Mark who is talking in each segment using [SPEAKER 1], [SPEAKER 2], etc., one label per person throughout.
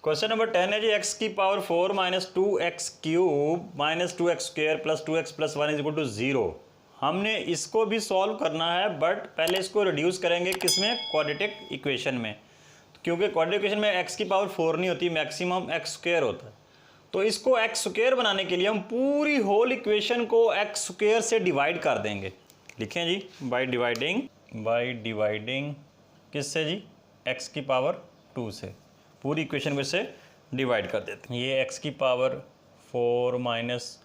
[SPEAKER 1] Question number 10 है जी x की power 4 minus 2x³ minus 2x² plus 2x plus 1 is equal to 0। हमने इसको भी सॉल्व करना है बट पहले इसको रिड्यूस करेंगे किसमें, क्वाड्रेटिक इक्वेशन में, क्योंकि क्वाड्रेटिक इक्वेशन में x की पावर 4 नहीं होती, मैक्सिमम x² होता है। तो इसको x² बनाने के लिए हम पूरी होल इक्वेशन को x² से डिवाइड कर देंगे। लिखें जी बाय डिवाइडिंग किससे जी, x की पावर 2 से, पूरी इक्वेशन को इससे डिवाइड कर देते हैं। ये x की power 4 minus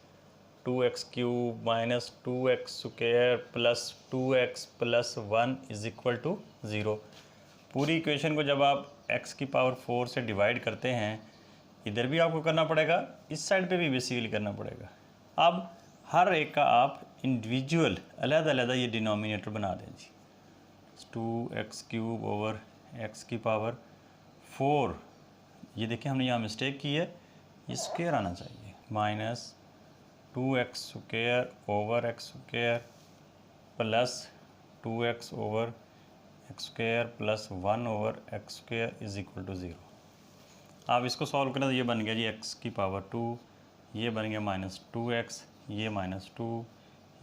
[SPEAKER 1] 2x³ minus 2x² plus 2x plus 1 is equal to 0। पूरी इक्वेशन को जब आप x की पावर 4 से डिवाइड करते हैं, इधर भी आपको करना पड़ेगा, इस साइड पे भी बेसिकली करना पड़ेगा। अब हर एक का आप इंडिविजुअल अलग-अलग ये डिनोमिनेटर बना दें जी। 2x³ ओवर x की पावर 4, ये देखिए हमने यहाँ मिस्टेक की है, ये स्क्वायर आना चाहिए, minus 2x² over x² plus 2x over x² plus 1 over x² is equal to 0। आप इसको सॉल्व करें तो ये बन गया जी x की पावर 2, ये बन गया माइनस 2x, ये माइनस 2,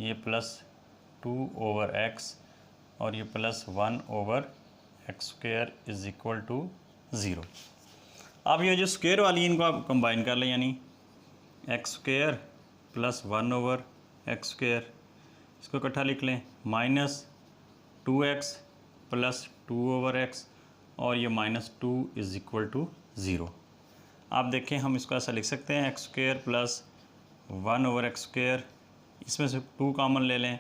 [SPEAKER 1] ये प्लस 2 ओवर x और ये plus 1 over x² is equal to 0। अब ये जो स्क्वायर वाली इनको आप कंबाइन कर लें, यानी x² प्लस 1 ओवर x², इसको इकट्ठा लिख लें, minus 2x plus 2 over x और ये माइनस 2 इज इक्वल टू 0। आप देखें हम इसको ऐसा लिख सकते हैं x² प्लस 1 ओवर x², इसमें से 2 कॉमन ले लें,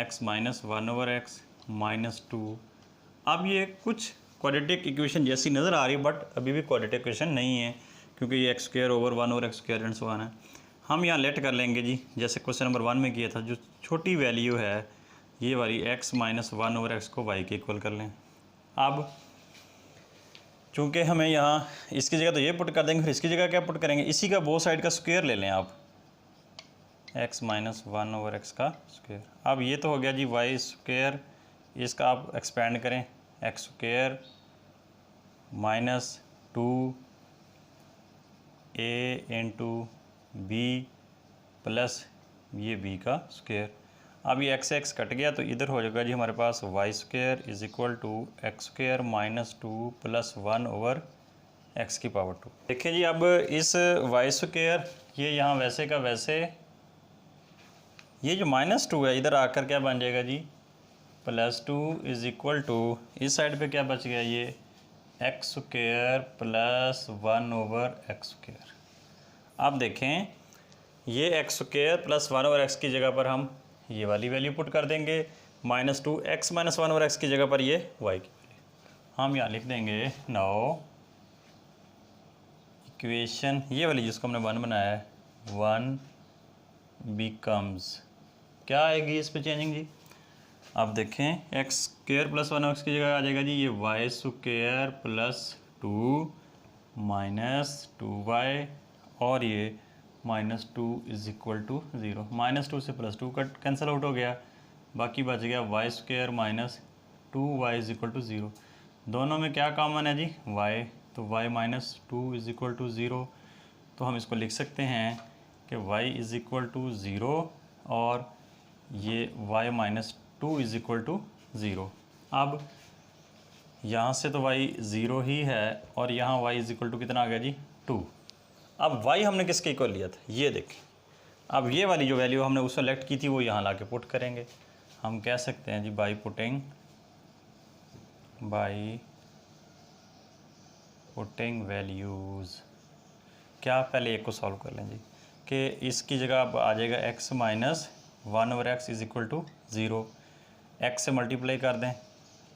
[SPEAKER 1] x minus 1 over x minus 2। अब ये कुछ क्वाड्रेटिक इक्वेशन जैसी नज़र आ रही है बट अभी भी क्वाड्रेटिक इक्वेशन नहीं है, क्योंकि ये x² over 1 over x² and so on है। हम यहाँ लेट कर लेंगे जी, जैसे क्वेश्चन नंबर 1 में किया था, जो छोटी वैल्यू है ये वाली x माइनस 1 ओवर x को y के इक्वल कर लें। अब चूँकि हमें यहाँ इसकी जगह तो ये पुट कर देंगे, फिर इसकी जगह क्या पुट करेंगे, इसी का बोथ साइड का स्क्वायर ले लें आप, x माइनस 1 ओवर x का स्क्वायर। अब ये तो हो गया जी y², इसका आप एक्सपेंड करें, x² minus 2a into b plus ये b का स्क्वायर। अब ये x कट गया तो इधर हो जाएगा जी हमारे पास y² is equal to x² minus 2 plus 1 over x की पावर 2। देखिए जी अब इस y² ये यहाँ वैसे का वैसे, ये जो माइनस 2 है इधर आकर क्या बन जाएगा जी, प्लस 2 इज इक्वल टू, इस साइड पे क्या बच गया, ये x² प्लस 1 ओवर x²। आप देखें ये x² प्लस 1 ओवर x की जगह पर हम ये वाली वैल्यू पुट कर देंगे, minus 2 x minus 1 over x की जगह पर ये y की वैल्यू हम यहाँ लिख देंगे। नाउ इक्वेशन ये वाली जिसको हमने 1 बनाया है, 1 बिकम्स, क्या आएगी इस पे चेंजिंग जी। आप देखें x² प्लस 1 x की जगह आ जाएगा जी ये y² प्लस 2 माइनस 2y और ये minus 2 is equal to 0। Minus 2 से प्लस 2 कट कैंसिल आउट हो गया, बाकी बच गया y² minus 2y is equal to 0। दोनों में क्या कॉमन है जी, y, तो y minus 2 is equal to 0। तो हम इसको लिख सकते हैं कि y इज इक्वल टू 0 और ये y minus 2 is equal to 0। अब यहाँ से तो y 0 ही है और यहाँ y इज इक्वल टू कितना आ गया जी, 2। अब y हमने किसके इक्वल लिया था, ये देखें। अब ये वाली जो वैल्यू हमने उस सेलेक्ट की थी वो यहाँ ला के पुट करेंगे। हम कह सकते हैं जी बाई पुटिंग वैल्यूज़, क्या पहले एक को सॉल्व कर लें जी, कि इसकी जगह अब आ जाएगा x minus 1 over x is equal to 0। x से मल्टीप्लाई कर दें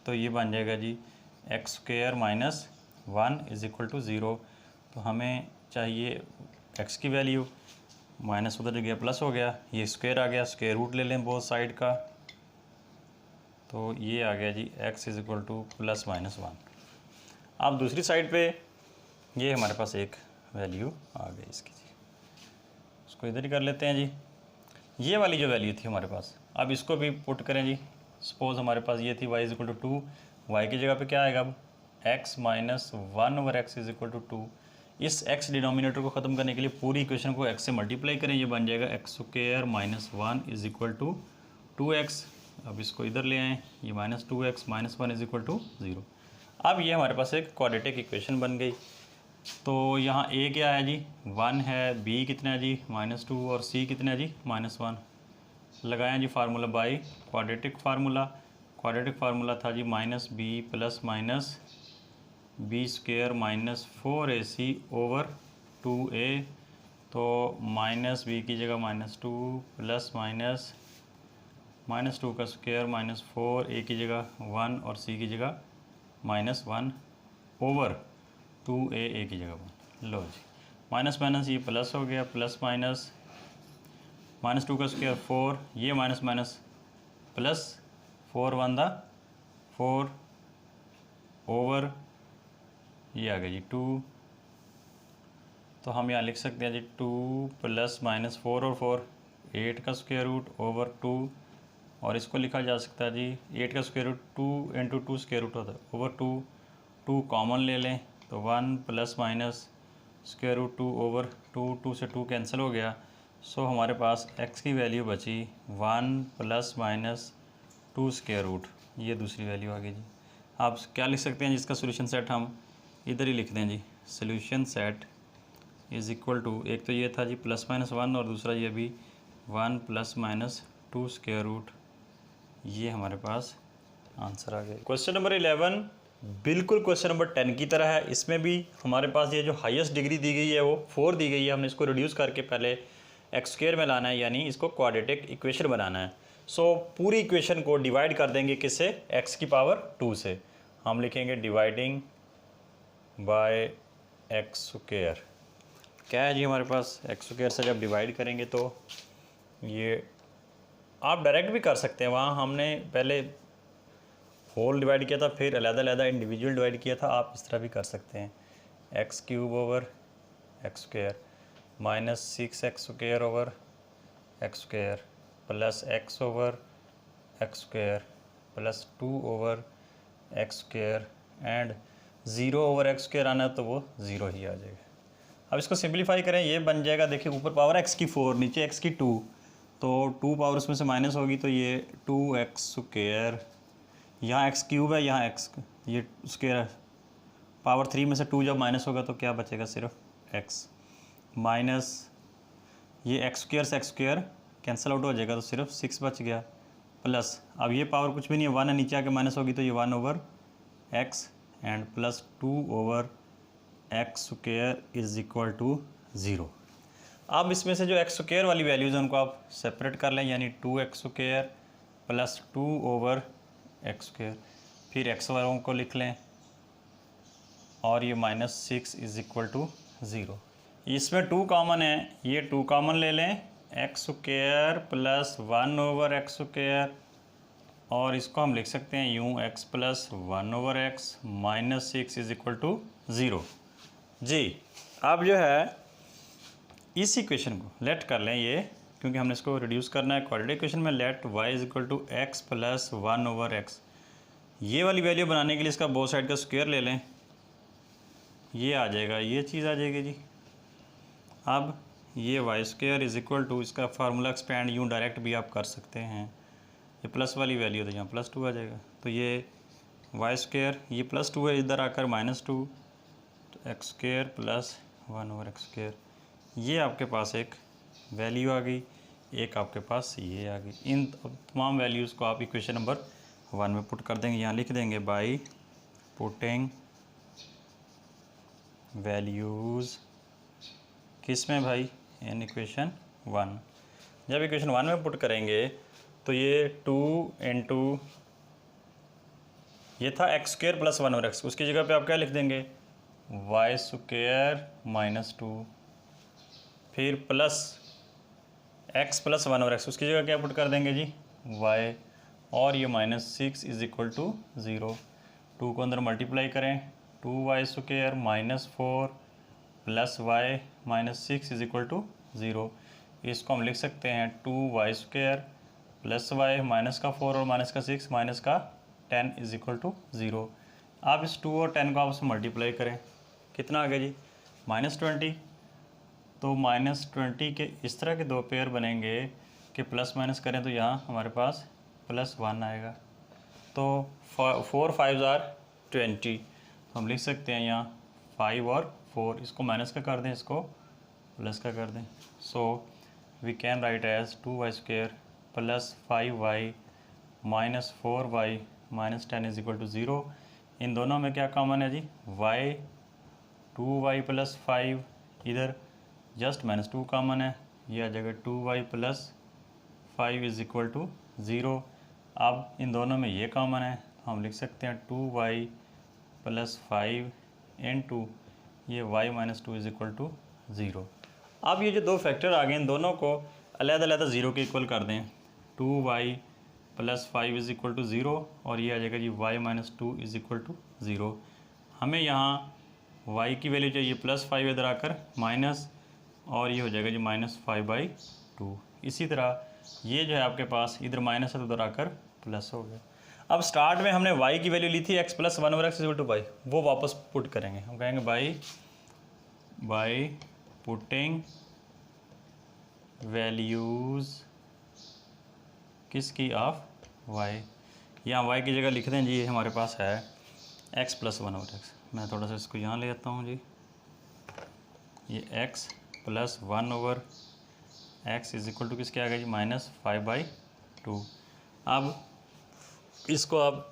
[SPEAKER 1] तो ये बन जाएगा जी x² minus 1 is equal to 0। तो हमें चाहिए x की वैल्यू, माइनस उधर गया प्लस हो गया, ये स्क्वायर आ गया, स्क्वायर रूट ले लें बोथ साइड का, तो ये आ गया जी x is equal two plus minus 1। अब दूसरी साइड पे ये हमारे पास एक वैल्यू आ गई इसकी जी, उसको इधर ही कर लेते हैं जी। ये वाली जो वैल्यू थी हमारे पास, अब इसको भी पुट करें जी। सपोज़ हमारे पास ये थी y is equal to 2, y की जगह पे क्या आएगा अब x minus 1 over x is equal to 2। इस x डिनोमिनेटर को ख़त्म करने के लिए पूरी इक्वेशन को x से मल्टीप्लाई करें, ये बन जाएगा x² - 1 = 2x। अब इसको इधर ले आएँ, ये -2x - 1 = 0। अब ये हमारे पास एक क्वाड्रेटिक इक्वेशन बन गई। तो यहाँ a क्या है जी 1 है, b कितना है जी -2 और c कितना है जी -1। लगाएं जी formula by quadratic formula. Quadratic formula था जी -b plus minus b² - 4ac over 2a। तो -b की जगह -2 प्लस माइनस -2 का स्क्वायर -4a की जगह 1 और c की जगह -1 ओवर 2a की जगह 1। लो जी माइनस माइनस ये प्लस हो गया, प्लस माइनस -2 का स्क्वायर 4, ये माइनस माइनस प्लस 4 1 दा 4 ओवर ये आ गया जी 2। तो हम यहाँ लिख सकते हैं जी 2 प्लस माइनस 4 और 4 8 का स्क्वायर रूट ओवर 2। और इसको लिखा जा सकता है जी 8 का स्क्वायर रूट 2 × 2 स्क्वायर रूट होता है ओवर 2। 2 कॉमन ले लें तो 1 plus minus square root 2 over 2। 2 से 2 कैंसिल हो गया। सो हमारे पास x की वैल्यू बची 1 प्लस माइनस 2 स्क्वायर रूट, ये दूसरी वैल्यू आ गई जी। आप क्या लिख सकते हैं जिसका सोल्यूशन सेट हम इधर ही लिख दें जी। Solution set is equal to, एक तो ये था जी +-1 और दूसरा ये भी 1 + -2 स्क्वायर रूट। ये हमारे पास आंसर आ गया। क्वेश्चन नंबर 11 बिल्कुल क्वेश्चन नंबर 10 की तरह है। इसमें भी हमारे पास ये जो हाईएस्ट डिग्री दी गई है वो 4 दी गई है। हमने इसको रिड्यूस करके पहले x² में लाना है, यानी इसको क्वाड्रेटिक इक्वेशन बनाना है। सो पूरी इक्वेशन को डिवाइड कर देंगे किससे, x⁻² से। हम लिखेंगे डिवाइडिंग बाय x²। क्या है जी हमारे पास x² से जब डिवाइड करेंगे तो ये आप डायरेक्ट भी कर सकते हैं। वहाँ हमने पहले होल डिवाइड किया था, फिर अलग-अलग इंडिविजुअल डिवाइड किया था। आप इस तरह भी कर सकते हैं x³ over x² -6x² over x² plus x over x² plus 2 over x² and 0 over x² आना है तो वो 0 ही आ जाएगा। अब इसको सिंप्लीफाई करें, ये बन जाएगा, देखिए ऊपर पावर x की 4 नीचे x की 2, तो 2 पावर उसमें से माइनस होगी तो ये 2x²। यहाँ x³ है, यहाँ x ये स्क्वायर पावर 3 में से 2 जब माइनस होगा तो क्या बचेगा, सिर्फ x माइनस ये x² से x² कैंसिल आउट हो जाएगा तो सिर्फ 6 बच गया। प्लस अब ये पावर कुछ भी नहीं है, 1 है, नीचे आके माइनस होगी तो ये 1 over x and plus 2 over x² is equal to 0। अब इसमें से जो x² वाली वैल्यूज़ हैं उनको आप सेपरेट कर लें, यानी 2x² प्लस 2 ओवर x²। फिर x वालों को लिख लें और ये -6 इज़ इक्वल टू 0। इसमें 2 कॉमन है, ये 2 कॉमन ले लें, x² प्लस 1 ओवर x² और इसको हम लिख सकते हैं यूँ x plus 1 over x -6 is equal to 0 जी। अब जो है इस इक्वेशन को लेट कर लें ये, क्योंकि हमने इसको रिड्यूस करना है क्वाड्रेटिक इक्वेशन में। Let y is equal to x plus 1 over x। ये वाली वैल्यू बनाने के लिए इसका बोथ साइड का स्क्वायर ले लें, ये आ जाएगा, ये चीज़ आ जाएगी जी। अब ये y² इज़ इक्वल टू, इसका फार्मूला एक्सपेंड यूँ डायरेक्ट भी आप कर सकते हैं, ये प्लस वाली वैल्यू तो यहाँ +2 आ जाएगा। तो ये y² ये +2 है, इधर आकर -2 तो x² प्लस 1 ओवर x²। ये आपके पास एक वैल्यू आ गई, एक आपके पास ये आ गई। इन तमाम वैल्यूज़ को आप इक्वेशन नंबर 1 में पुट कर देंगे। यहाँ लिख देंगे बाई पुटिंग वैल्यूज़ किस में भाई, इन इक्वेशन 1। जब इक्वेशन 1 में पुट करेंगे तो ये 2 × ये था x² प्लस 1 ओवर x, उसकी जगह पे आप क्या लिख देंगे y² - 2, फिर plus x plus 1 over x, उसकी जगह क्या पुट कर देंगे जी y, और ये -6 इज़ इक्वल टू 0। 2 को अंदर मल्टीप्लाई करें, 2y² - 4 plus y -6 is equal to 0। इसको हम लिख सकते हैं 2y² प्लस y माइनस का 4 और माइनस का 6 माइनस का 10 इज़ इक्वल टू 0। आप इस 2 और 10 को आपस में मल्टीप्लाई करें, कितना आ गया जी -20, तो -20 के इस तरह के दो पेयर बनेंगे कि प्लस माइनस करें तो यहाँ हमारे पास +1 आएगा। तो 4 5s are 20, तो हम लिख सकते हैं यहाँ 5 और 4, इसको माइनस का कर दें, इसको प्लस का कर दें। So we can write as 2y² + 5y - 4y - 10 = 0। इन दोनों में क्या कॉमन है जी? y, 2y + 5, इधर जस्ट -2 कॉमन है, ये आ जाएगा 2y + 5 = 0। अब इन दोनों में ये कॉमन है, तो हम लिख सकते हैं 2y + 5 × ये y - 2 = 0। अब ये जो दो फैक्टर आ गए, इन दोनों को अलग-अलग 0 के इक्वल कर दें। 2y + 5 = 0 और ये आ जाएगा जी y - 2 = 0। हमें यहाँ y की वैल्यू चाहिए +5 इधर आकर माइनस, और ये हो जाएगा जी -5/2। इसी तरह ये जो है आपके पास इधर माइनस है तो उधर आकर प्लस हो गया। अब स्टार्ट में हमने y की वैल्यू ली थी x + 1 और x = y, वो वापस पुट करेंगे। हम कहेंगे बाई पुटिंग वैल्यूज़ किसकी? Of y। यहाँ y की जगह लिख दें जी, ये हमारे पास है x + 1 और x। मैं थोड़ा सा इसको यहाँ ले आता हूँ जी, ये x + 1 और x = किसके आ गया जी? -5/2। अब इसको अब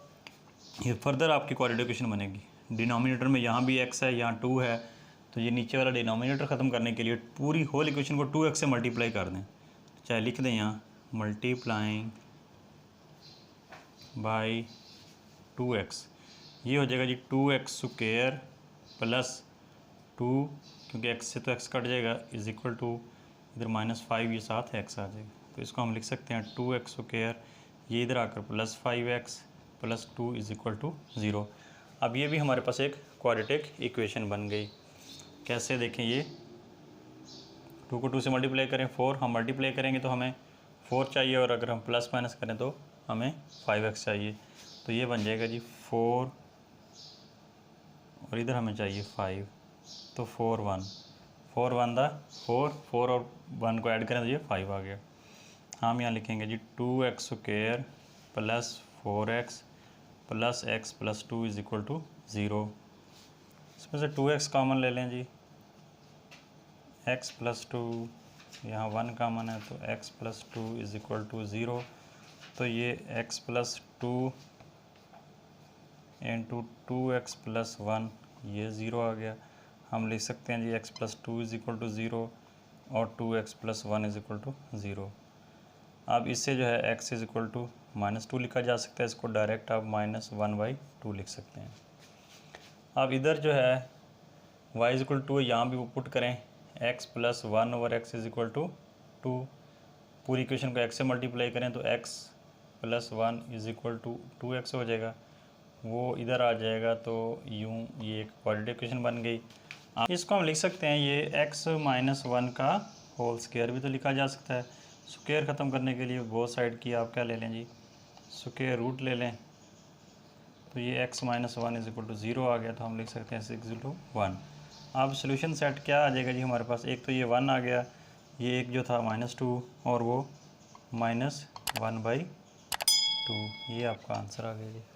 [SPEAKER 1] ये फर्दर आपकी क्वाड्रेटिक इक्वेशन बनेगी। डिनोमिनेटर में यहाँ भी x है, यहाँ 2 है, तो ये नीचे वाला डिनोमिनेटर ख़त्म करने के लिए पूरी होल इक्वेशन को 2x से मल्टीप्लाई कर दें। चाहे लिख दें यहाँ मल्टीप्लाइंग बाई 2x, ये हो जाएगा जी 2x² + 2, क्योंकि x से तो x कट जाएगा, = इधर -5, ये साथ x आ जाएगा। तो इसको हम लिख सकते हैं 2x², ये इधर आकर +5x + 2 = 0। अब ये भी हमारे पास एक क्वाड्रेटिक इक्वेशन बन गई। कैसे देखें, ये 2 को 2 से मल्टीप्लाई करें, 4 हम मल्टीप्लाई करेंगे तो हमें 4 चाहिए, और अगर हम प्लस माइनस करें तो हमें 5x चाहिए। तो ये बन जाएगा जी 4 और इधर हमें चाहिए 5, तो 4 1 4 1 4 4 और 1 को ऐड करें तो ये 5 आ गया। हम यहाँ लिखेंगे जी 2x² + 4x + x + 2 = 0। इसमें से 2x कॉमन ले लें जी, x + 2, यहाँ 1 कॉमन है तो x + 2 = 0। तो ये x + 2 × 2x + 1, ये 0 आ गया। हम लिख सकते हैं जी x + 2 = 0 और 2x + 1 = 0। अब इससे जो है x = -2 लिखा जा सकता है, इसको डायरेक्ट आप -1/2 लिख सकते हैं। अब इधर जो है y = 2 यहाँ भी वो पुट करें, x + 1 और x = 2। पूरी इक्वेशन को x से मल्टीप्लाई करें तो x + 1 = 2x हो जाएगा, वो इधर आ जाएगा। तो यूँ ये एक क्वाड्रेटिक इक्वेशन बन गई। इसको हम लिख सकते हैं, ये x - 1 का होल स्क्वायर भी तो लिखा जा सकता है। स्क्वायर ख़त्म करने के लिए बोथ साइड की आप क्या ले लें जी? स्क्वायर रूट ले लें। तो ये x - 1 = 0 आ गया, तो हम लिख सकते हैं x = 1। अब सोल्यूशन सेट क्या आ जाएगा जी हमारे पास? एक तो ये 1 आ गया, ये एक जो था -2 और वो -1/2, ये आपका आंसर आ गया जी।